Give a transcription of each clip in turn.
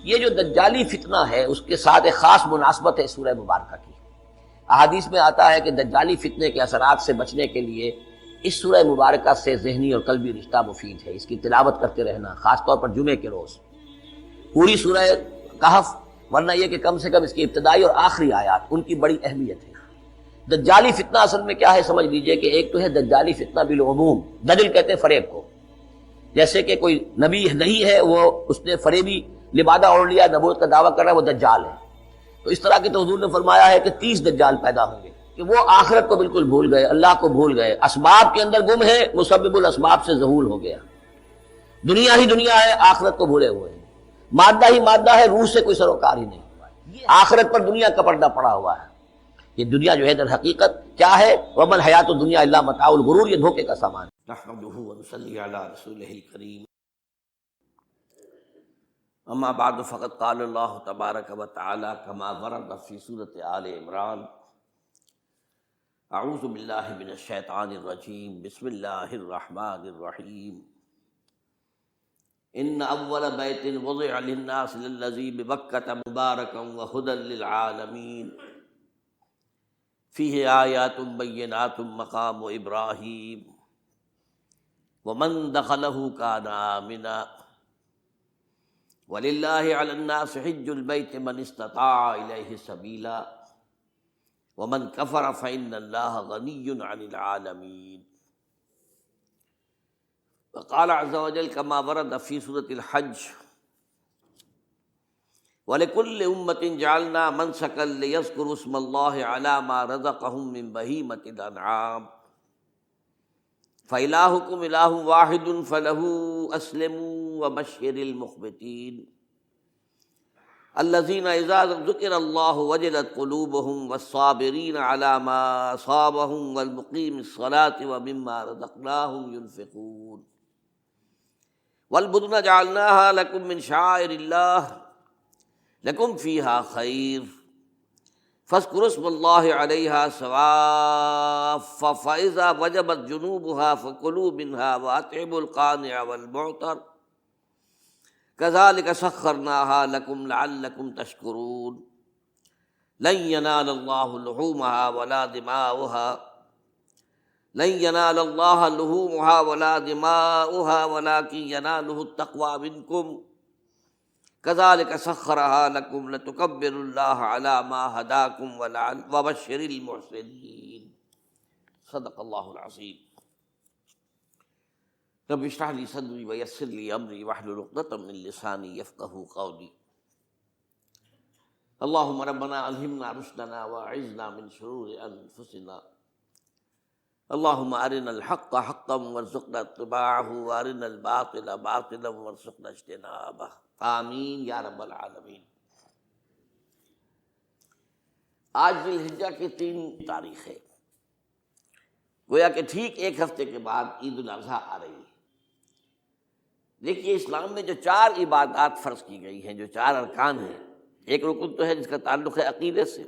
یہ جو دجالی فتنہ ہے اس کے ساتھ ایک خاص مناسبت ہے سورہ مبارکہ کی۔ احادیث میں آتا ہے کہ دجالی فتنے کے اثرات سے بچنے کے لیے اس سورہ مبارکہ سے ذہنی اور قلبی رشتہ مفید ہے، اس کی تلاوت کرتے رہنا، خاص طور پر جمعے کے روز۔ پوری سورہ کہف، ورنہ یہ کہ کم سے کم اس کی ابتدائی اور آخری آیات ان کی بڑی اہمیت ہے۔ دجالی فتنہ اصل میں کیا ہے سمجھ لیجئے کہ ایک تو ہے دجالی فتنہ بالعموم، دجل کہتے ہیں فریب کو، جیسے کہ کوئی نبی نہیں ہے، وہ اس نے فریبی لبادہ اوڑھ لیا، نبوت کا دعویٰ کر رہا ہے، وہ دجال ہے۔ تو اس طرح کی تو حضور نے فرمایا ہے کہ 30 دجال پیدا ہوں گے کہ وہ آخرت کو بالکل بھول گئے، اللہ کو بھول گئے، اسباب کے اندر گم ہے، مسبب الاسباب سے ظہور ہو گیا، دنیا ہی دنیا ہے، آخرت کو بھولے ہوئے ہیں، مادہ ہی مادہ ہے، روح سے کوئی سروکار ہی نہیں ہوا ہے، آخرت پر دنیا کا پردہ پڑا ہوا ہے۔ یہ دنیا جو ہے در حقیقت کیا ہے؟ وَمَا الْحَيَاةُ الدُّنْيَا إِلَّا مَتَاعُ الْغُرُورِ، یہ دھوکے کا سامان ہے۔ نحمدہ ونصلی علی رسولہ الکریم، اما بعد فقد قال اللہ تبارک و تعالی کما ورد فی سورۃ آل عمران، اعوذ باللہ من الشیطان الرجیم، بسم اللہ الرحمن الرحیم، ان اول بیت وضع للناس للذی ببکۃ مبارکا وہدی للعالمین، فیہ آیات بینات مقام ابراہیم ومن دخلہ کان آمنا وَلِلَّهِ عَلَى النَّاسِ حِجُّ الْبَيْتِ مَنِ اسْتَطَاعَ إِلَيْهِ سَبِيلًا وَمَنْ كَفَرَ فَإِنَّ اللَّهَ غَنِيٌّ عَنِ الْعَالَمِينَ۔ وقال عز وجل كما ورد في سورة الحج، وَلِكُلِّ أُمَّةٍ جَعَلْنَا مَنْسَكًا لِيَذْكُرُوا اسْمَ اللَّهِ عَلَى مَا رَزَقَهُم مِّن بَهِيمَةِ الْأَنْعَامِ فَإِلَٰهُكُمْ إِلَٰهٌ وَاحِدٌ فَلَهُ أَسْلِمُوا وَبَشِّرِ الْمُخْبِتِينَ الَّذِينَ إِذَا ذُكِرَ اللَّهُ وَجِلَتْ قُلُوبُهُمْ وَالصَّابِرِينَ عَلَى مَا أَصَابَهُمْ وَالْمُقِيمِي الصَّلَاةِ وَمِمَّا رَزَقْنَاهُمْ يُنْفِقُونَ وَالْبُدْنَ جَعَلْنَاهَا لَكُم مِّن شَعَائِرِ اللَّهِ لَكُمْ فِيهَا خَيْرٌ فاذكروا اسم الله عليها صواف فإذا وجبت جنوبها فكلوا منها وأطعموا القانع والمعتر كذلك سخرناها لكم لعلكم تشكرون لن ينال الله لحومها ولا دماؤها لن ينال الله لحومها ولا دماؤها ولكن يناله التقوى منكم كذلك سخرها لكم لتكبروا الله على ما هداكم وبشر المحسنين۔ صدق اللہ العظیم۔ رب اشرح لي صدري ويسر لي امري واحلل عقدة من لساني يفقهوا قولي۔ اللهم ربنا الهمنا رشدنا واعذنا من شرور انفسنا، اللهم ارنا الحق حقا وارزقنا اتباعه وارنا الباطل باطلا وارزقنا اجتنابه، آمین یا رب العالمین۔ آج ذی الحجہ کی 3 تاریخ ہے، گویا کہ ٹھیک ایک ہفتے کے بعد عید الاضحیٰ آ رہی ہے۔ دیکھیے اسلام میں جو 4 عبادات فرض کی گئی ہیں، جو 4 ارکان ہیں، ایک رکن تو ہے جس کا تعلق ہے عقیدے سے،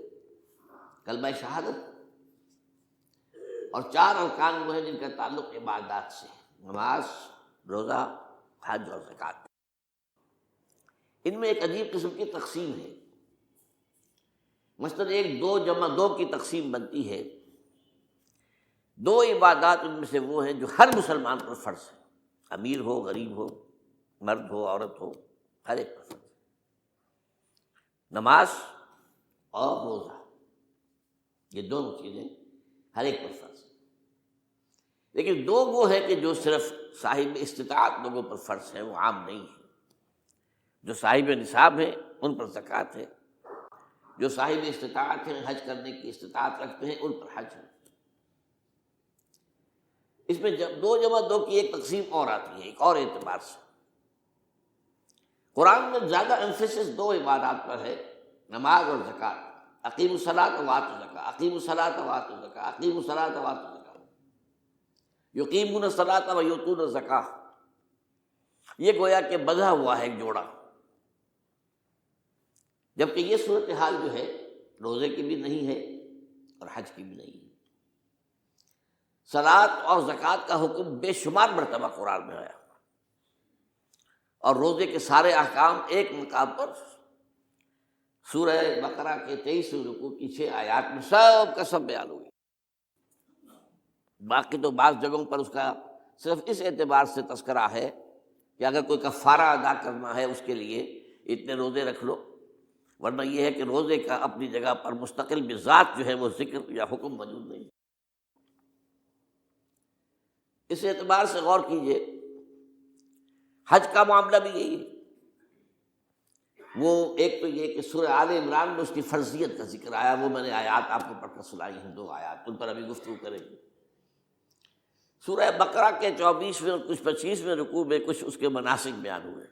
کلمہ شہادت، اور 4 ارکان وہ ہیں جن کا تعلق عبادات سے، نماز، روزہ، حج اور زکوٰۃ۔ ان میں ایک عجیب قسم کی تقسیم ہے، مثلاً 1 2 جمع 2 کی تقسیم بنتی ہے۔ 2 عبادات ان میں سے وہ ہیں جو ہر مسلمان پر فرض ہے، امیر ہو، غریب ہو، مرد ہو، عورت ہو، ہر ایک پر فرض ہے، نماز اور روزہ، یہ دونوں چیزیں ہر ایک پر فرض ہیں۔ لیکن 2 وہ ہیں کہ جو صرف صاحب استطاعت لوگوں پر فرض ہیں، وہ عام نہیں ہیں۔ جو صاحب نصاب ہیں ان پر زکوٰۃ ہے، جو صاحب استطاعت ہیں، حج کرنے کی استطاعت رکھتے ہیں، ان پر حج ہے۔ اس میں 2 جمع 2 کی ایک تقسیم اور آتی ہے، ایک اور اعتبار سے۔ قرآن میں زیادہ ایمفیسس 2 عبادات پر ہے، نماز اور زکوٰۃ۔ اقیموا الصلاۃ وآتوا الزکاۃ، اقیموا الصلاۃ وآتوا الزکاۃ، اقیموا الصلاۃ وآتوا الزکاۃ، یقیمون الصلاۃ ویؤتون الزکاۃ۔ یہ گویا کہ بندھا ہوا ہے ایک جوڑا، جبکہ یہ صورتحال جو ہے روزے کی بھی نہیں ہے اور حج کی بھی نہیں ہے۔ صلاۃ اور زکوٰۃ کا حکم بے شمار مرتبہ قرآن میں آیا، اور روزے کے سارے احکام ایک مقام پر سورہ بقرہ کے 23 رکوع کی 6 آیات میں سب کا سب بیان ہوئی. باقی تو بعض جگہوں پر اس کا صرف اس اعتبار سے تذکرہ ہے کہ اگر کوئی کفارہ ادا کرنا ہے اس کے لیے اتنے روزے رکھ لو، ورنہ یہ ہے کہ روزے کا اپنی جگہ پر مستقل بذات جو ہے وہ ذکر یا حکم موجود نہیں. اس اعتبار سے غور کیجئے، حج کا معاملہ بھی یہی ہے. وہ ایک تو یہ کہ سورہ آل عمران میں اس کی فرضیت کا ذکر آیا، وہ میں نے آیات آپ کو پڑھ کر سنائی ہیں، 2 آیات، ان پر ابھی گفتگو کریں گے. سورہ بقرہ کے 24ویں اور کچھ 25ویں رکوع میں کچھ اس کے مناسک بیان ہوئے.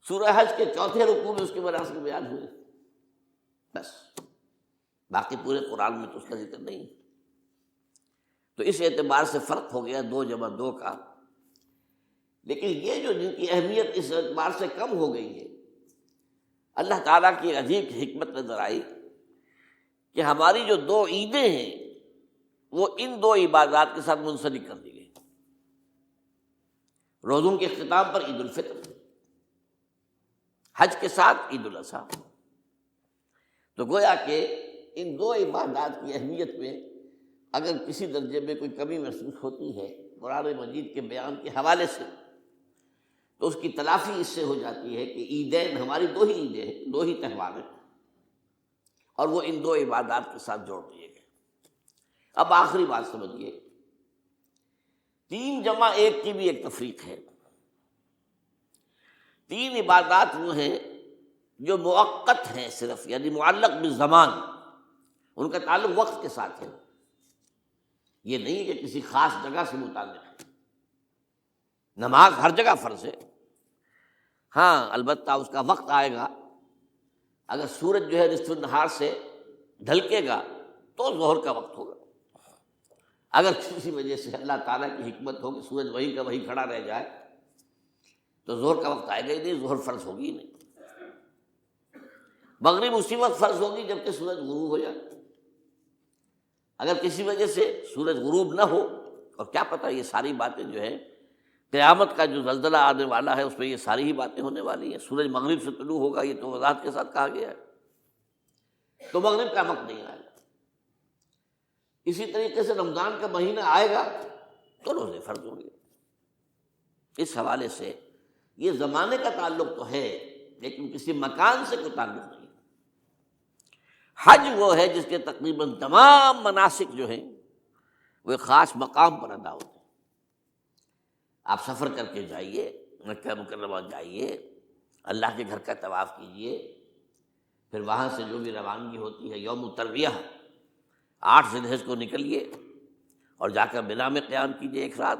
سورہ حج کے 4تھے رکوع میں اس کے مناسک بیان ہوئے. بس باقی پورے قرآن میں تو اس کا ذکر نہیں. تو اس اعتبار سے فرق ہو گیا 2 جمع 2 کا. لیکن یہ جو جن کی اہمیت اس اعتبار سے کم ہو گئی ہے، اللہ تعالیٰ کی عجیب حکمت نظر آئی کہ ہماری جو 2 عیدیں ہیں وہ ان 2 عبادات کے ساتھ منسلک کر دی گئی. روزوں کے اختتام پر عید الفطر، حج کے ساتھ عید الاضحیٰ. تو گویا کہ ان 2 عبادات کی اہمیت میں اگر کسی درجے میں کوئی کمی محسوس ہوتی ہے قرآن مجید کے بیان کے حوالے سے، تو اس کی تلافی اس سے ہو جاتی ہے کہ عیدین ہماری 2 ہی عیدیں ہیں، 2 ہی تہوار ہیں، اور وہ ان 2 عبادات کے ساتھ جوڑ دیے گئے. اب آخری بات سمجھیے، 3 جمع 1 کی بھی ایک تفریق ہے. 3 عبادات وہ ہیں جو مؤقت ہیں صرف، یعنی معلق بالزمان، ان کا تعلق وقت کے ساتھ ہے. یہ نہیں کہ کسی خاص جگہ سے متعلق ہے. نماز ہر جگہ فرض ہے، ہاں البتہ اس کا وقت آئے گا. اگر سورج جو ہے نصف النہار سے ڈھلکے گا تو ظہر کا وقت ہوگا. اگر کسی وجہ سے اللہ تعالیٰ کی حکمت ہو کہ سورج وہیں کا وہیں کھڑا رہ جائے تو ظہر کا وقت آئے گا ہی نہیں، ظہر فرض ہوگی ہی نہیں. مغرب اسی وقت فرض ہوگی جبکہ سورج غروب ہو جائے. اگر کسی وجہ سے سورج غروب نہ ہو، اور کیا پتہ یہ ساری باتیں جو ہیں قیامت کا جو زلزلہ آنے والا ہے اس میں یہ ساری ہی باتیں ہونے والی ہیں. سورج مغرب سے طلوع ہوگا یہ تو وضاحت کے ساتھ کہا گیا ہے، تو مغرب کا وقت نہیں آئے گا. اسی طریقے سے رمضان کا مہینہ آئے گا تو روزے فرض ہوں گے. اس حوالے سے یہ زمانے کا تعلق تو ہے لیکن کسی مکان سے کوئی تعلق نہیں. حج وہ ہے جس کے تقریباً تمام مناسک جو ہیں وہ ایک خاص مقام پر ادا ہوتے ہیں. آپ سفر کر کے جائیے، مکہ مکرمہ جائیے، اللہ کے گھر کا طواف کیجیے، پھر وہاں سے جو بھی روانگی ہوتی ہے یوم الترویہ 8 ذی الحجہ کو نکلیے اور جا کر منا میں قیام کیجیے 1 رات،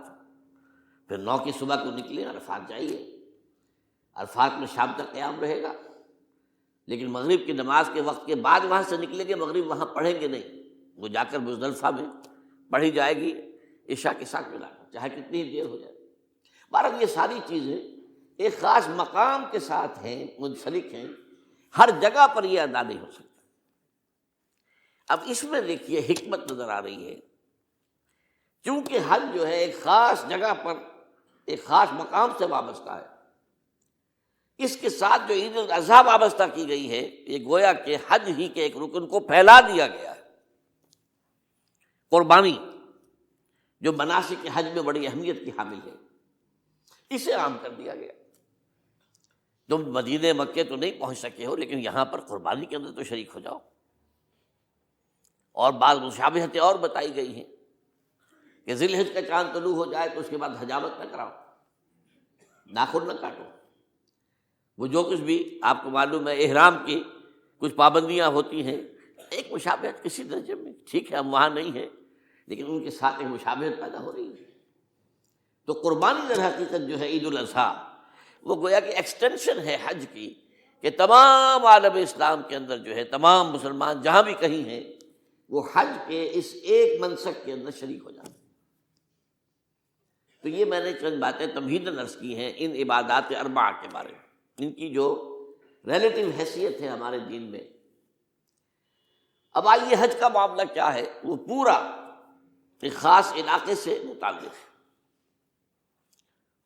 پھر 9 کی صبح کو نکلیں عرفات جائیے. عرفات میں شام تک قیام رہے گا، لیکن مغرب کی نماز کے وقت کے بعد وہاں سے نکلیں گے، مغرب وہاں پڑھیں گے نہیں، وہ جا کر مزدلفہ میں پڑھی جائے گی عشاء کے ساتھ ملا کر، چاہے کتنی دیر ہو جائے. بہرحال یہ ساری چیزیں ایک خاص مقام کے ساتھ ہیں، منسلک ہیں، ہر جگہ پر یہ ادا نہیں ہو سکتا. اب اس میں دیکھیے حکمت نظر آ رہی ہے، چونکہ حج جو ہے ایک خاص جگہ پر ایک خاص مقام سے وابستہ ہے، اس کے ساتھ جو عید الاضحیٰ وابستہ کی گئی ہے، یہ گویا کہ حج ہی کے ایک رکن کو پھیلا دیا گیا ہے. قربانی جو مناسک حج میں بڑی اہمیت کی حامل ہے، اسے عام کر دیا گیا. تم مدینہ مکے تو نہیں پہنچ سکے ہو لیکن یہاں پر قربانی کے اندر تو شریک ہو جاؤ. اور بعض مشابہتیں اور بتائی گئی ہیں کہ ذی الحجہ کا چاند طلوع ہو جائے تو اس کے بعد حجامت نہ کراؤ، ناخن نہ کاٹو. وہ جو کچھ بھی آپ کو معلوم ہے احرام کی کچھ پابندیاں ہوتی ہیں، ایک مشابہت کسی درجے میں، ٹھیک ہے ہم وہاں نہیں ہیں لیکن ان کے ساتھ ایک مشابہت پیدا ہو رہی ہے. تو قربانی در حقیقت جو ہے عید الاضحیٰ وہ گویا کہ ایکسٹینشن ہے حج کی، کہ تمام عالم اسلام کے اندر جو ہے تمام مسلمان جہاں بھی کہیں ہیں وہ حج کے اس ایک منسک کے اندر شریک ہو جاتے ہیں. تو یہ میں نے چند باتیں تمہیداً عرض کی ہیں ان عبادات 4 کے بارے میں، ان کی جو ریلیٹیو حیثیت ہے ہمارے دین میں. اب آئیے حج کا معاملہ کیا ہے، وہ پورا ایک خاص علاقے سے متعلق ہے.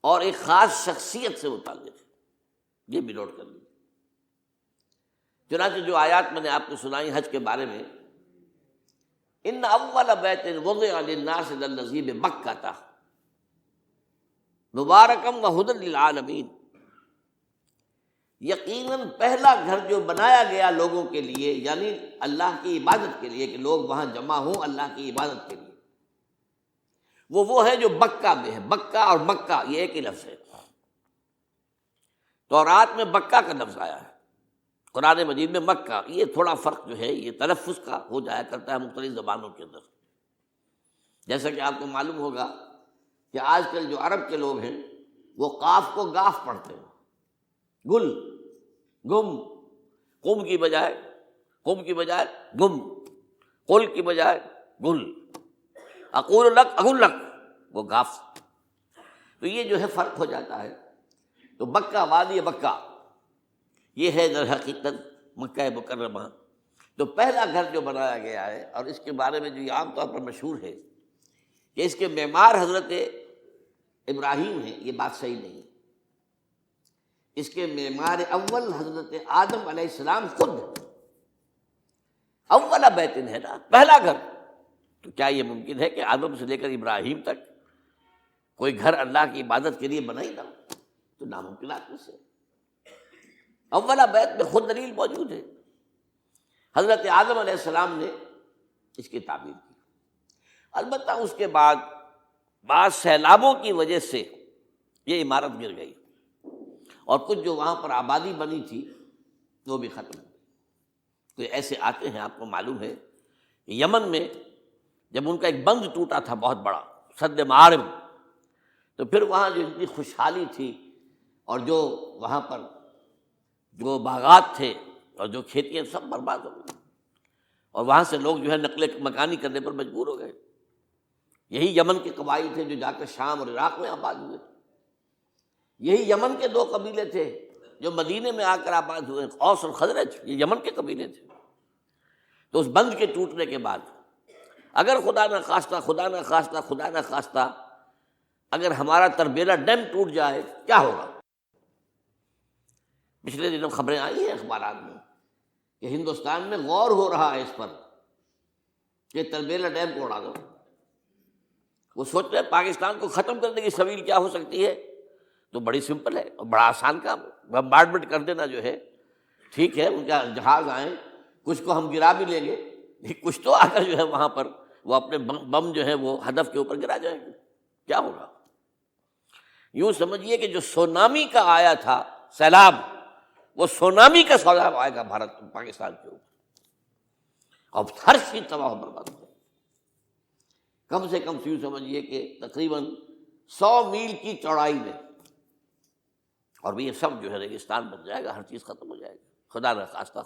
اور ایک خاص شخصیت سے متعلق ہے، یہ بھی نوٹ کر لیجیے۔ چنانچہ جو آیات میں نے آپ کو سنائی حج کے بارے میں، ان اول بیت وضع للناس للذی ببکۃ مبارکم وہدی للعالمین، یقیناً پہلا گھر جو بنایا گیا لوگوں کے لیے، یعنی اللہ کی عبادت کے لیے، کہ لوگ وہاں جمع ہوں اللہ کی عبادت کے لیے، وہ ہے جو بکہ میں ہے۔ بکہ اور مکہ یہ ایک ہی لفظ ہے۔ تورات میں بکہ کا لفظ آیا ہے، قرآن مجید میں مکہ۔ یہ تھوڑا فرق جو ہے یہ تلفظ کا ہو جایا کرتا ہے مختلف زبانوں کے اندر۔ جیسا کہ آپ کو معلوم ہوگا کہ آج کل جو عرب کے لوگ ہیں وہ قاف کو گاف پڑھتے ہیں، گل، گم، قم کی بجائے گم، قل کی بجائے گل، اقول لک اقول لک، وہ گاف۔ تو یہ جو ہے فرق ہو جاتا ہے۔ تو بکہ، وادی بکہ، یہ ہے در حقیقت مکہ مکرمہ۔ تو پہلا گھر جو بنایا گیا ہے، اور اس کے بارے میں جو یہ عام طور پر مشہور ہے کہ اس کے معمار حضرت ابراہیم ہیں، یہ بات صحیح نہیں ہے۔ اس کے معمار اول حضرت آدم علیہ السلام خود ہے۔ اولا بیت ہے نا، پہلا گھر۔ تو کیا یہ ممکن ہے کہ آدم سے لے کر ابراہیم تک کوئی گھر اللہ کی عبادت کے لیے بنا ہی نہ ہو؟ تو ناممکنات میں سے اولا بیت میں خود دلیل موجود ہے۔ حضرت آدم علیہ السلام نے اس کی تعمیر کی۔ البتہ اس کے بعد بعض سیلابوں کی وجہ سے یہ عمارت گر گئی، اور کچھ جو وہاں پر آبادی بنی تھی وہ بھی ختم ہو گئی۔ تو ایسے آتے ہیں، آپ کو معلوم ہے کہ یمن میں جب ان کا ایک بند ٹوٹا تھا بہت بڑا، سد معارم، تو پھر وہاں جو اتنی خوشحالی تھی، اور جو وہاں پر جو باغات تھے اور جو کھیتیاں سب برباد ہو گئی، اور وہاں سے لوگ جو ہے نقل مکانی کرنے پر مجبور ہو گئے۔ یہی یمن کے قبائل تھے جو جا کر شام اور عراق میں آباد ہوئے۔ یہی یمن کے دو قبیلے تھے جو مدینے میں آ کر آباد ہوئے، اوس اور خزرج، یہ یمن کے قبیلے تھے۔ تو اس بند کے ٹوٹنے کے بعد اگر خدا نہ خواستہ اگر ہمارا تربیلا ڈیم ٹوٹ جائے کیا ہوگا؟ پچھلے دنوں خبریں آئی ہیں اخبارات میں کہ ہندوستان میں غور ہو رہا ہے اس پر کہ تربیلا ڈیم کو اڑا دو۔ وہ سوچ رہے ہیں پاکستان کو ختم کرنے کی سبیل کیا ہو سکتی ہے؟ تو بڑی سمپل ہے اور بڑا آسان کام ہے، بمبارڈمنٹ کر دینا جو ہے۔ ٹھیک ہے، ان کا جہاز آئیں، کچھ کو ہم گرا بھی لیں گے، لیکن کچھ تو آ کر جو ہے وہاں پر وہ اپنے بم جو ہے وہ ہدف کے اوپر گرا جائیں گے، کیا ہوگا؟ یوں سمجھیے کہ جو سونامی کا آیا تھا سیلاب، وہ سونامی کا سیلاب آئے گا بھارت پاکستان کے اوپر، اور ہر چیز تباہ و برباد ہو۔ کم سے کم یوں سمجھیے کہ تقریباً 100 میل کی چوڑائی میں، اور یہ سب جو ہے ریگستان بن جائے گا، ہر چیز ختم ہو جائے گی، خدا نہ خواستہ۔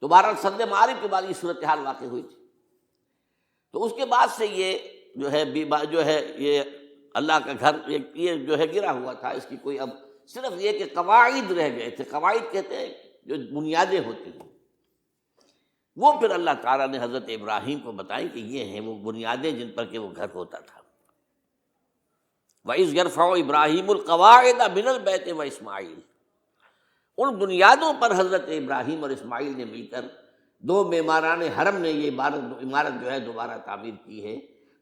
تو بہرحال سد معارف کے بعد یہ صورتحال واقع ہوئی تھی۔ تو اس کے بعد سے یہ جو ہے یہ اللہ کا گھر یہ جو ہے گرا ہوا تھا۔ اس کی کوئی اب صرف یہ کہ قواعد رہ گئے تھے۔ قواعد کہتے ہیں جو بنیادیں ہوتی ہیں، وہ پھر اللہ تعالیٰ نے حضرت ابراہیم کو بتائی کہ یہ ہیں وہ بنیادیں جن پر کہ وہ گھر ہوتا تھا۔ وَإِذْ يَرْفَعُ إِبْرَاهِيمُ الْقَوَاعِدَ مِنَ الْبَيْتِ وَإِسْمَاعِيلُ، ان بنیادوں پر حضرت ابراہیم اور اسماعیل نے مل کر دو معماران حرم نے یہ عمارت جو ہے دوبارہ تعمیر کی ہے۔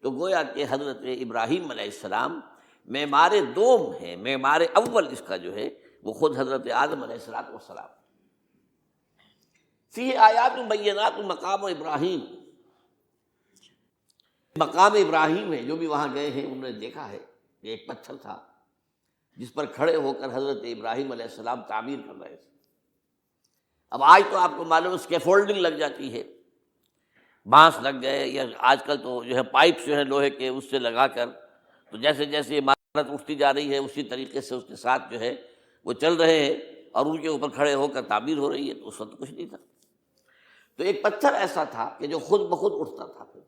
تو گویا کہ حضرت ابراہیم علیہ السلام معمار دوم ہے، معمار اول اس کا جو ہے وہ خود حضرت آدم علیہ السلام۔ فی آیات بینات مقام ابراہیم، مقام ابراہیم ہے۔ جو بھی وہاں گئے ہیں انہوں نے دیکھا ہے کہ ایک پتھر تھا جس پر کھڑے ہو کر حضرت ابراہیم علیہ السلام تعمیر کر رہے تھے۔ اب آج تو آپ کو معلوم اسکیفولڈنگ لگ جاتی ہے، بانس لگ گئے، یا آج کل تو جو ہے پائپ جو ہے لوہے کے اس سے لگا کر، تو جیسے جیسے عمارت اٹھتی جا رہی ہے اسی طریقے سے اس کے ساتھ جو ہے وہ چل رہے ہیں، اور ان کے اوپر کھڑے ہو کر تعمیر ہو رہی ہے۔ تو اس وقت کچھ نہیں تھا۔ تو ایک پتھر ایسا تھا کہ جو خود بخود اٹھتا تھا پھر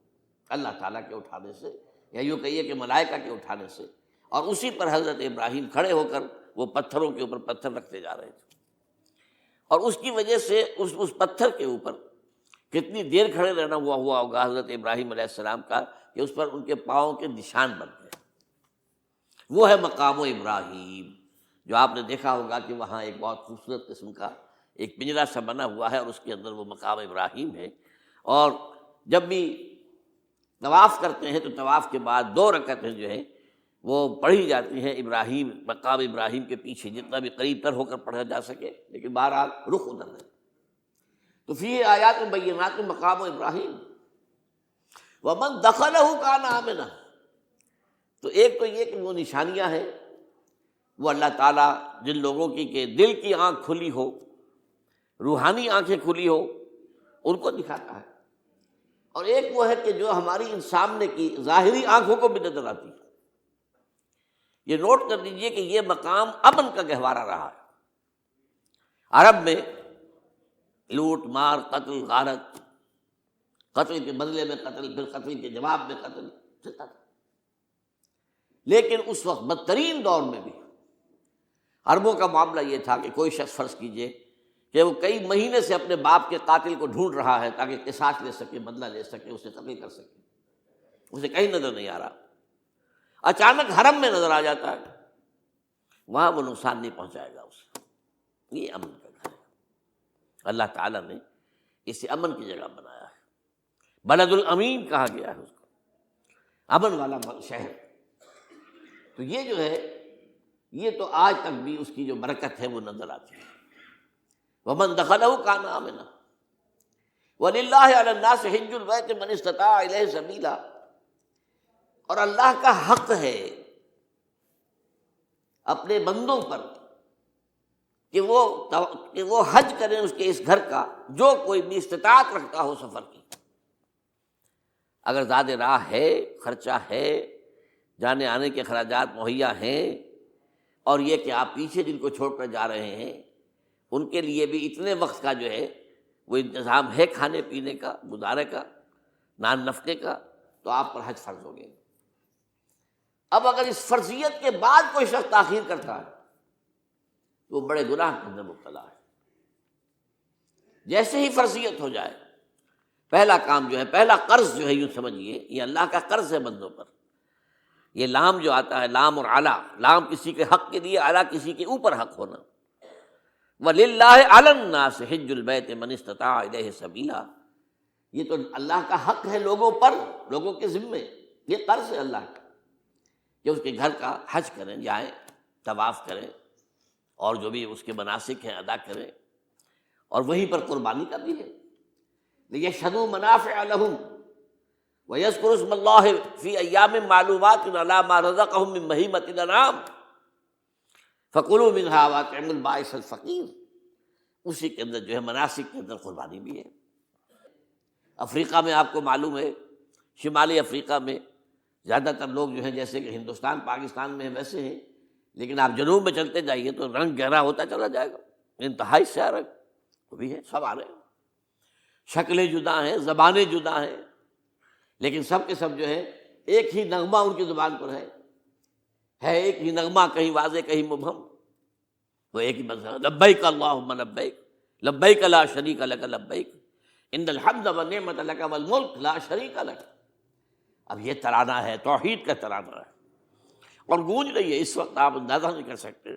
اللہ تعالیٰ کے اٹھانے سے، یا یوں کہیے کہ ملائکہ کے اٹھانے سے، اور اسی پر حضرت ابراہیم کھڑے ہو کر وہ پتھروں کے اوپر پتھر رکھتے جا رہے تھے۔ اور اس کی وجہ سے اس پتھر کے اوپر کتنی دیر کھڑے رہنا ہوا ہوگا حضرت ابراہیم علیہ السلام کا، کہ اس پر ان کے پاؤں کے نشان بن گئے۔ وہ ہے مقام ابراہیم، جو آپ نے دیکھا ہوگا کہ وہاں ایک بہت خوبصورت قسم کا ایک پنجرا سا بنا ہوا ہے اور اس کے اندر وہ مقام ابراہیم ہے۔ اور جب بھی طواف کرتے ہیں تو طواف کے بعد 2 رکعتیں جو ہیں وہ پڑھی جاتی ہیں ابراہیم، مقام ابراہیم کے پیچھے جتنا بھی قریب تر ہو کر پڑھا جا سکے، لیکن بہرحال رخ ادھر ہے۔ تو فی آیات بینات مقام ابراہیم ومن دخلہ کان آمنا، تو ایک تو یہ کہ وہ نشانیاں ہیں، وہ اللہ تعالیٰ جن لوگوں کی کہ دل کی آنکھ کھلی ہو، روحانی آنکھیں کھلی ہو، ان کو دکھاتا ہے، اور ایک وہ ہے کہ جو ہماری ان سامنے کی ظاہری آنکھوں کو بھی نظر آتی ہے۔ یہ نوٹ کر لیجئے کہ یہ مقام امن کا گہوارہ رہا ہے۔ عرب میں لوٹ مار، قتل غارت، قتل کے بدلے میں قتل، پھر قتل کے جواب میں قتل چلتا تھا، لیکن اس وقت بدترین دور میں بھی عربوں کا معاملہ یہ تھا کہ کوئی شخص فرض کیجئے کہ وہ کئی مہینے سے اپنے باپ کے قاتل کو ڈھونڈ رہا ہے تاکہ قصاص لے سکے، بدلہ لے سکے، اسے قتل کر سکے، اسے کہیں نظر نہیں آ رہا، اچانک حرم میں نظر آ جاتا ہے، وہاں وہ نقصان نہیں پہنچائے گا اسے۔ یہ امن کا گھر ہے، اللہ تعالیٰ نے اسے امن کی جگہ بنایا ہے، بلد الامین کہا گیا ہے اس کو، امن والا شہر۔ تو یہ جو ہے یہ تو آج تک بھی اس کی جو برکت ہے وہ نظر آتی ہے۔ ومن دخلہ کان آمنا وللہ علی الناس حج البیت من استطاع الیہ سبیلا، اور اللہ کا حق ہے اپنے بندوں پر کہ وہ حج کریں اس کے اس گھر کا، جو کوئی بھی استطاعت رکھتا ہو سفر کی۔ اگر زاد راہ ہے، خرچہ ہے، جانے آنے کے اخراجات مہیا ہیں، اور یہ کہ آپ پیچھے جن کو چھوڑ کر جا رہے ہیں ان کے لیے بھی اتنے وقت کا جو ہے وہ انتظام ہے کھانے پینے کا، گزارے کا، نان نفقے کا، تو آپ پر حج فرض ہو گئے۔ اب اگر اس فرضیت کے بعد کوئی شخص تاخیر کرتا ہے تو وہ بڑے گناہ کے اندر مبتلا ہے۔ جیسے ہی فرضیت ہو جائے، پہلا کام جو ہے، پہلا قرض جو ہے، یوں سمجھیے یہ اللہ کا قرض ہے بندوں پر۔ یہ لام جو آتا ہے، لام اور اعلیٰ، لام کسی کے حق کے لیے، اعلیٰ کسی کے اوپر حق ہونا۔ وَلِلَّهِ عَلَى النَّاسِ حِجُّ الْبَيْتِ مَنِ اسْتَطَاعَ إِلَيْهِ سَبِيلًا، یہ تو اللہ کا حق ہے لوگوں پر، لوگوں کے ذمے، یہ قرض ہے اللہ کا کہ اس کے گھر کا حج کریں، جائیں، طواف کریں، اور جو بھی اس کے مناسک ہیں ادا کریں، اور وہیں پر قربانی کا بھی ہے۔ لِيَشْهَدُوا مَنَافِعَ لَهُمْ وَيَذْكُرُوا اسْمَ اللَّهِ فِي أَيَّامٍ مَّعْلُومَاتٍ عَلَىٰ مَا رَزَقَهُم مِّن بَهِيمَةِ الْأَنْعَامِ فَكُلُوا مِنْهَا وَأَطْعِمُوا الْبَائِسَ الْفَقِيرَ، اسی کے اندر جو ہے مناسک کے اندر قربانی بھی ہے۔ افریقہ میں آپ کو معلوم ہے، شمالی افریقہ میں زیادہ تر لوگ جو ہیں جیسے کہ ہندوستان پاکستان میں ویسے ہیں، لیکن آپ جنوب میں چلتے جائیے تو رنگ گہرا ہوتا چلا جائے گا، انتہائی سیاہ رنگ وہ بھی ہے، سب آ رہے ہیں، شکلیں جدا ہیں، زبانیں جدا ہیں، لیکن سب کے سب جو ہے ایک ہی نغمہ ان کی زبان پر ہے ایک ہی نغمہ، کہیں واضح کہیں مبہم، وہ ایک ہی مذہب، لبیک اللہم لبیک، لبیک لا شریک لک لبیک، ان الحمد والنعمت لک والملک لا شریک لک۔ اب یہ ترانہ ہے، توحید کا ترانہ ہے، اور گونج رہی ہے اس وقت، آپ اندازہ نہیں کر سکتے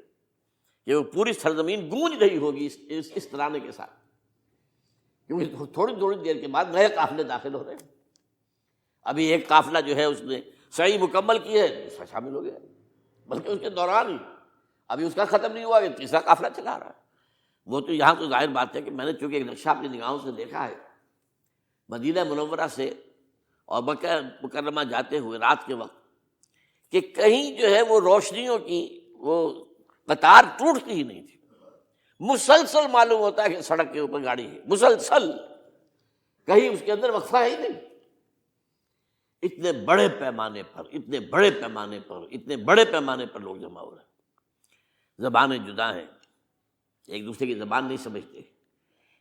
کہ وہ پوری سرزمین گونج رہی ہوگی اس ترانے کے ساتھ، کیونکہ تھوڑی تھوڑی دیر کے بعد نئے قافلے داخل ہو رہے ہیں۔ ابھی ایک قافلہ جو ہے اس نے صحیح مکمل کی ہے، اس کا شامل ہو گیا، بلکہ اس کے دوران ہی ابھی اس کا ختم نہیں ہوا کہ تیسرا قافلہ چلا رہا ہے۔ وہ تو یہاں تو ظاہر بات ہے کہ میں نے چونکہ ایک نقشہ اپنی نگاہوں سے دیکھا ہے، مدینہ منورہ سے اور مکہ مکرمہ جاتے ہوئے رات کے وقت، کہ کہیں جو ہے وہ روشنیوں کی وہ قطار ٹوٹتی ہی نہیں تھی، مسلسل معلوم ہوتا ہے کہ سڑک کے اوپر گاڑی ہے، مسلسل، کہیں اس کے اندر وقفہ ہی نہیں۔ اتنے بڑے پیمانے پر لوگ جمع ہو رہے ہیں، زبانیں جدا ہیں، ایک دوسرے کی زبان نہیں سمجھتے،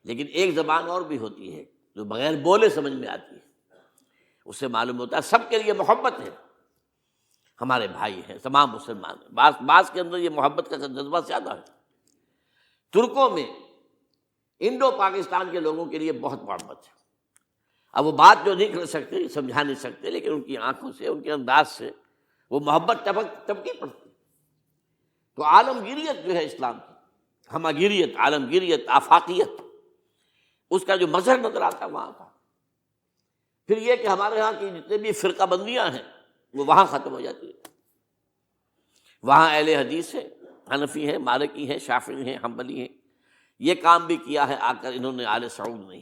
لیکن ایک زبان اور بھی ہوتی ہے جو بغیر بولے سمجھ میں آتی ہے، اس سے معلوم ہوتا ہے سب کے لیے محبت ہے، ہمارے بھائی ہیں، تمام مسلمان ہیں۔ بعض کے اندر یہ محبت کا جذبہ زیادہ ہے۔ ترکوں میں انڈو پاکستان کے لوگوں کے لیے بہت محبت ہے۔ اب وہ بات جو نہیں کر سکتے، سمجھا نہیں سکتے، لیکن ان کی آنکھوں سے، ان کے انداز سے وہ محبت ٹپکی پڑتی۔ تو عالمگیریت جو ہے اسلام کی، ہماگیریت، عالمگیریت، آفاقیت، اس کا جو مظہر نظر آتا ہے وہاں کا۔ پھر یہ کہ ہمارے ہاں کی جتنے بھی فرقہ بندیاں ہیں وہ وہاں ختم ہو جاتی ہیں۔ وہاں اہل حدیث ہیں، حنفی ہیں، مالکی ہیں، شافعی ہیں، حنبلی ہیں۔ یہ کام بھی کیا ہے آ کر انہوں نے آل سعود نہیں،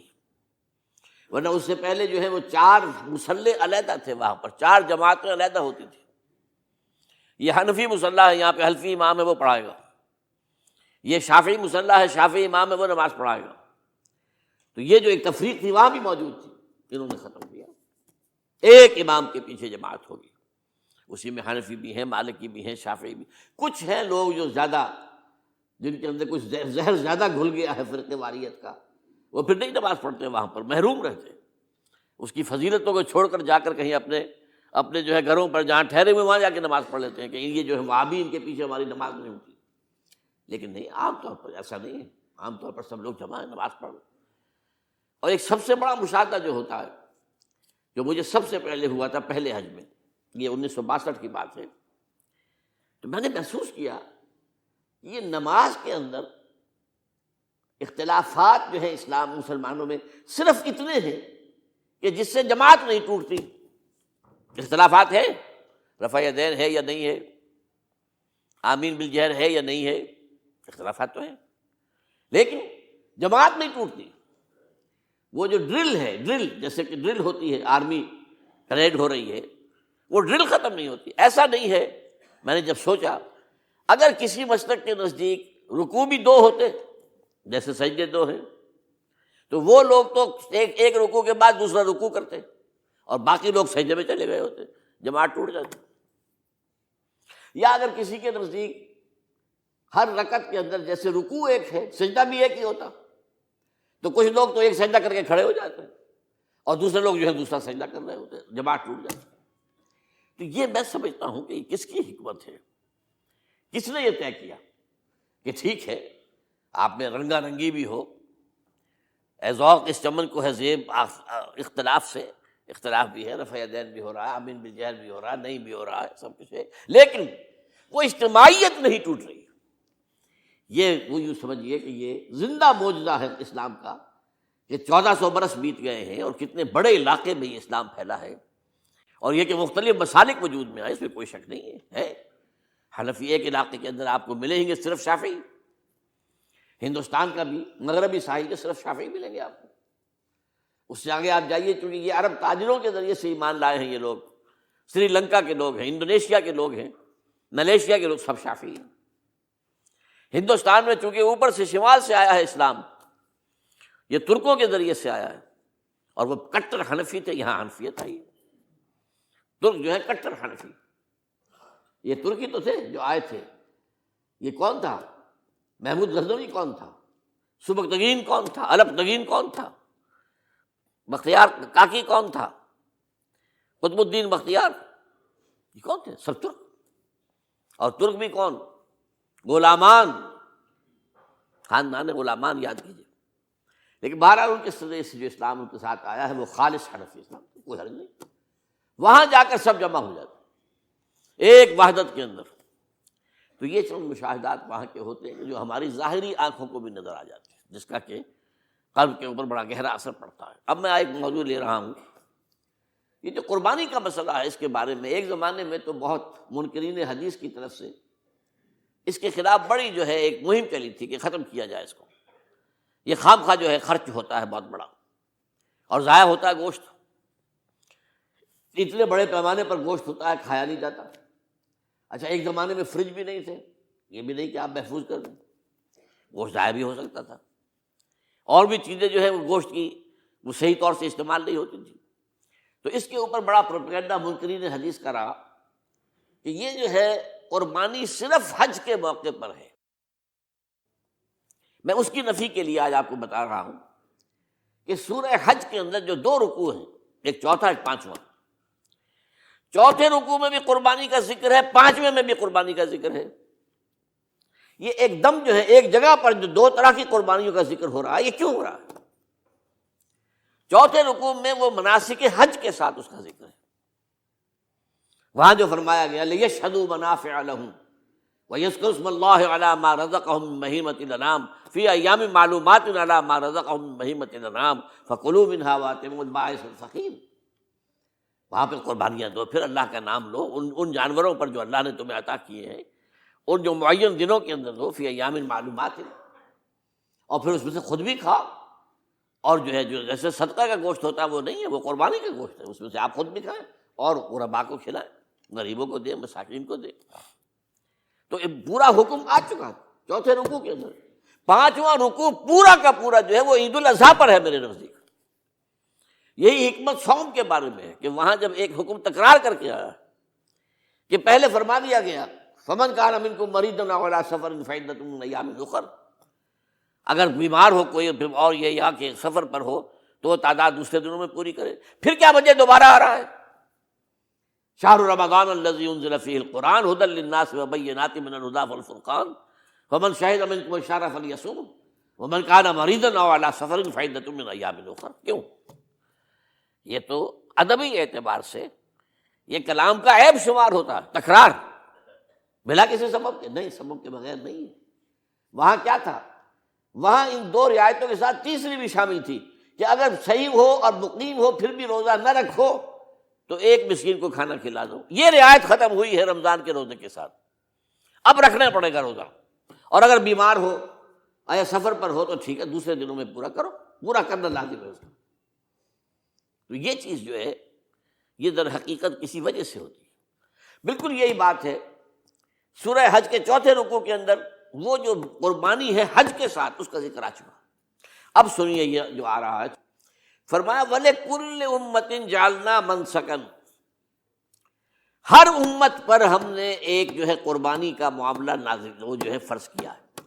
ورنہ اس سے پہلے جو ہے وہ 4 مصلح علیحدہ تھے، وہاں پر 4 جماعتیں علیحدہ ہوتی تھی۔ یہ حنفی مصلح ہے، یہاں پہ حنفی امام ہے وہ پڑھائے گا، یہ شافعی مصلح ہے، شافعی امام ہے وہ نماز پڑھائے گا۔ تو یہ جو ایک تفریق تھی وہاں بھی موجود تھی، انہوں نے ختم کیا۔ ایک امام کے پیچھے جماعت ہوگی، اسی میں حنفی بھی ہیں، مالکی بھی ہیں، شافعی بھی۔ کچھ ہیں لوگ جو زیادہ، جن کے اندر کچھ زہر زیادہ گھل گیا ہے فرقے واریت کا، وہ پھر نہیں نماز پڑھتے، وہاں پر محروم رہتے، اس کی فضیلتوں کو چھوڑ کر جا کر کہیں اپنے جو ہے گھروں پر جہاں ٹھہرے ہوئے وہاں جا کے نماز پڑھ لیتے ہیں کہ یہ جو ہے وہابی، ان کے پیچھے ہماری نماز نہیں ہوتی۔ لیکن نہیں، عام طور پر ایسا نہیں ہے، عام طور پر سب لوگ جمع ہیں، نماز پڑھ۔ اور ایک سب سے بڑا مشاہدہ جو ہوتا ہے، جو مجھے سب سے پہلے ہوا تھا پہلے حج میں، یہ 1962 کی بات ہے، تو میں نے محسوس کیا یہ نماز کے اندر اختلافات جو ہے اسلام مسلمانوں میں صرف اتنے ہیں کہ جس سے جماعت نہیں ٹوٹتی۔ اختلافات ہے، رفع یدین ہے یا نہیں ہے، آمین بالجہر ہے یا نہیں ہے، اختلافات تو ہیں، لیکن جماعت نہیں ٹوٹتی۔ وہ جو ڈرل ہے، ڈرل جیسے کہ ڈرل ہوتی ہے، آرمی پریڈ ہو رہی ہے، وہ ڈرل ختم نہیں ہوتی۔ ایسا نہیں ہے، میں نے جب سوچا اگر کسی مسلک کے نزدیک رکوع بھی 2 ہوتے، جیسے سجدے 2 ہیں، تو وہ لوگ تو ایک رکوع کے بعد دوسرا رکوع کرتے اور باقی لوگ سجدے میں چلے گئے ہوتے، جماعت ٹوٹ جاتی۔ یا اگر کسی کے نزدیک ہر رکعت کے اندر جیسے رکوع ایک ہے، سجدہ بھی ایک ہی ہوتا، تو کچھ لوگ تو ایک سجدہ کر کے کھڑے ہو جاتے ہیں اور دوسرے لوگ جو ہے دوسرا سجدہ کر رہے ہوتے ہیں، جماعت ٹوٹ جاتی۔ تو یہ میں سمجھتا ہوں کہ کس کی حکمت ہے، کس نے یہ طے کیا کہ ٹھیک ہے آپ میں رنگا رنگی بھی ہو، اے ذوق اس چمن کو ہے زیب، اختلاف سے اختلاف بھی ہے، رفع یدین بھی ہو رہا ہے، آمین بالجہر بھی ہو رہا ہے، نہیں بھی ہو رہا ہے، سب کچھ ہے، لیکن وہ اجتماعیت نہیں ٹوٹ رہی۔ یہ وہ یوں سمجھیے کہ یہ زندہ معجزہ ہے اسلام کا کہ 1400 برس بیت گئے ہیں اور کتنے بڑے علاقے میں یہ اسلام پھیلا ہے، اور یہ کہ مختلف مسالک وجود میں آئے، اس میں کوئی شک نہیں ہے۔ حنفی ایک علاقے کے اندر آپ کو ملیں گے صرف شافعی، ہندوستان کا بھی مغربی ساحل کے صرف شافعی ملیں گے آپ کو۔ اس سے آگے آپ جائیے، چونکہ یہ عرب تاجروں کے ذریعے سے ایمان لائے ہیں، یہ لوگ سری لنکا کے لوگ ہیں، انڈونیشیا کے لوگ ہیں، ملیشیا کے لوگ، سب شافعی ہیں۔ ہندوستان میں چونکہ اوپر سے شمال سے آیا ہے اسلام، یہ ترکوں کے ذریعے سے آیا ہے، اور وہ کٹر حنفی تھے، یہاں حنفیت آئی ہے۔ ترک جو ہے کٹر حنفی، یہ ترکی تو تھے جو آئے تھے۔ یہ کون تھا؟ محمود غزنوی کون تھا؟ سبکتگین کون تھا؟ الپتگین کون تھا؟ بختیار کاکی کون تھا؟ قطب الدین بختیار، یہ کون تھے؟ سب ترک۔ اور ترک بھی کون؟ غلامان، خاندان غلامان یاد کیجیے۔ لیکن بہرحال ان کے ذریعے سے جو اسلام ان کے ساتھ آیا ہے وہ خالص حنفی اسلام، کوئی حرج نہیں۔ وہاں جا کر سب جمع ہو جاتے ایک وحدت کے اندر۔ تو یہ چند مشاہدات وہاں کے ہوتے ہیں جو ہماری ظاہری آنکھوں کو بھی نظر آ جاتے ہیں، جس کا کہ قلب کے اوپر بڑا گہرا اثر پڑتا ہے۔ اب میں ایک موضوع لے رہا ہوں، یہ جو قربانی کا مسئلہ ہے، اس کے بارے میں ایک زمانے میں تو بہت منکرین حدیث کی طرف سے اس کے خلاف بڑی جو ہے ایک مہم چلی تھی کہ ختم کیا جائے اس کو، یہ خام خواہ جو ہے خرچ ہوتا ہے بہت بڑا، اور ضائع ہوتا ہے گوشت، اتنے بڑے پیمانے پر گوشت ہوتا ہے، کھایا نہیں جاتا۔ اچھا، ایک زمانے میں فریج بھی نہیں تھے، یہ بھی نہیں کہ آپ محفوظ کر دیں، گوشت ضائع بھی ہو سکتا تھا، اور بھی چیزیں جو ہے وہ گوشت کی وہ صحیح طور سے استعمال نہیں ہوتی تھی۔ تو اس کے اوپر بڑا پروپیگنڈا منکرین حدیث کا رہا کہ یہ جو ہے قربانی صرف حج کے موقع پر ہے۔ میں اس کی نفی کے لیے آج آپ کو بتا رہا ہوں کہ سورہ حج کے اندر جو 2 رکوع ہیں، ایک چوتھا ایک پانچواں، چوتھے رکوع میں بھی قربانی کا ذکر ہے، پانچویں میں بھی قربانی کا ذکر ہے۔ یہ ایک دم جو ہے ایک جگہ پر جو 2 طرح کی قربانیوں کا ذکر ہو رہا ہے، یہ کیوں ہو رہا ہے؟ چوتھے رکوع میں وہ مناسک حج کے ساتھ اس کا ذکر ہے، وہاں جو فرمایا گیا لِیَشْهَدُوا مَنَافِعَ لَهُمْ، وَيَذْكُرُ اسْمَ اللَّهِ عَلَىٰ مَا رَزَقَهُم مِّن بَهِيمَةِ الْأَنْعَامِ فِي أَيَّامٍ مَّعْلُومَاتٍ عَلَىٰ مَا رَزَقَهُم مِّن بَهِيمَةِ الْأَنْعَامِ فَكُلُوا مِنْهَا وَأَطْعِمُوا الْبَائِسَ الْفَقِيرَ۔ وہاں پہ قربانیاں دو، پھر اللہ کا نام لو ان جانوروں پر جو اللہ نے تمہیں عطا کیے ہیں، اور جو معین دنوں کے اندر دو، فی ایام معلومات، اور پھر اس میں سے خود بھی کھاؤ، اور جو ہے جو جیسے صدقہ کا گوشت ہوتا ہے وہ نہیں ہے، وہ قربانی کا گوشت ہے، اس میں سے آپ خود بھی کھائیں اور غرباء کو کھلائیں، غریبوں کو دیں، مساکین کو دیں۔ تو ایک پورا حکم آ چکا ہے چوتھے رکوع کے اندر۔ پانچواں رکوع پورا کا پورا جو ہے وہ عید الاضحیٰ پر ہے میرے نزدیک۔ یہی حکمت صوم کے بارے میں ہے کہ وہاں جب ایک حکم تکرار کر کے آیا کہ پہلے فرما دیا گیا فمن کان منکم مریضا او علی سفر فعدۃ من ایام اخر، اگر بیمار ہو کوئی اور یہ یہاں کے سفر پر ہو تو وہ تعداد دوسرے دنوں میں پوری کرے۔ پھر کیا وجہ دوبارہ آ رہا ہے؟ شہر رمضان الذی انزل فیہ القرآن ھدی للناس وبینات من الھدی والفرقان فمن شہد منکم الشہر فلیصم ومن کان مریضا او علی سفر فعدۃ من ایام اخر۔ کیوں؟ یہ تو ادبی اعتبار سے یہ کلام کا عیب شمار ہوتا ہے، تکرار بلا کسی سبب کے، نہیں، سبب کے بغیر نہیں ہے۔ وہاں کیا تھا؟ وہاں ان دو رعایتوں کے ساتھ تیسری بھی شامل تھی کہ اگر صحیح ہو اور مقیم ہو پھر بھی روزہ نہ رکھو تو ایک مسکین کو کھانا کھلا دو۔ یہ رعایت ختم ہوئی ہے رمضان کے روزے کے ساتھ، اب رکھنا پڑے گا روزہ، اور اگر بیمار ہو یا سفر پر ہو تو ٹھیک ہے، دوسرے دنوں میں پورا کرو، پورا کرنا لازم ہے اس کا۔ تو یہ چیز جو ہے یہ در حقیقت کسی وجہ سے ہوتی ہے۔ بالکل یہی بات ہے سورہ حج کے چوتھے رکوع کے اندر، وہ جو قربانی ہے حج کے ساتھ اس کا ذکر آ چکا۔ اب سنیے یہ جو آ رہا ہے، فرمایا وَلِكُلِّ أُمَّةٍ جَعَلْنَا مَنْسَكًا، ہر امت پر ہم نے ایک جو ہے قربانی کا معاملہ نازل وہ جو ہے فرض کیا ہے۔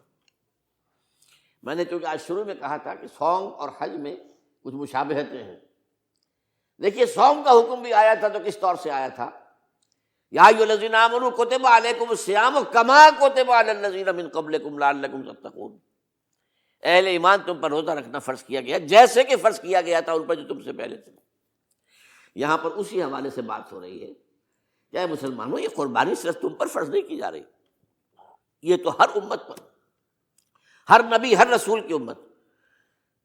میں نے چونکہ آج شروع میں کہا تھا کہ صوم اور حج میں کچھ مشابہتیں ہیں۔ دیکھیے صوم کا حکم بھی آیا تھا تو کس طور سے آیا تھا؟ یا ایھا الذین آمنوا کتب علیکم الصیام کما کتب علی الذین من قبلکم لعلکم تتقون، اہل ایمان تم پر روزہ رکھنا فرض کیا گیا جیسے کہ فرض کیا گیا تھا ان پر جو تم سے پہلے تھے۔ یہاں پر اسی حوالے سے بات ہو رہی ہے کہ اے مسلمانوں، یہ قربانی صرف تم پر فرض نہیں کی جا رہی، یہ تو ہر امت پر، ہر نبی ہر رسول کی امت۔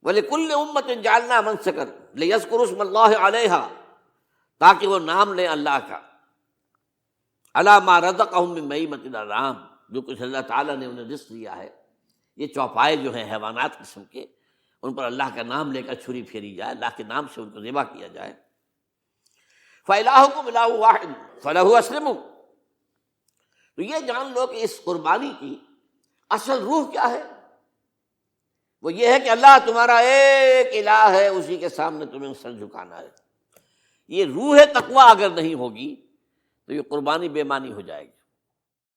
وَلِكُلِّ أُمَّةٍ جَعَلْنَا مَنْسَكًا لِيَذْكُرُوا اسْمَ اللَّهِ عَلَيْهَا، تاکہ وہ نام لیں اللہ کا، عَلَىٰ مَا رَزَقَهُم مِّن بَهِیمَةِ الْأَنْعَامِ، جو کچھ اللہ تعالیٰ نے انہیں رزق دیا ہے۔ یہ چوپائے جو ہیں حیوانات قسم کے، ان پر اللہ کا نام لے کر چھری پھیری جائے، اللہ کے نام سے ان کو ذبح کیا جائے۔ فَإِلَٰهُكُمْ إِلَٰهٌ وَاحِدٌ فَلَهُ أَسْلِمُوا، تو یہ جان لو کہ اس قربانی کی اصل روح کیا ہے؟ وہ یہ ہے کہ اللہ تمہارا ایک الہ ہے، اسی کے سامنے تمہیں سر جھکانا ہے۔ یہ روح تقویٰ اگر نہیں ہوگی تو یہ قربانی بے معنی ہو جائے گی۔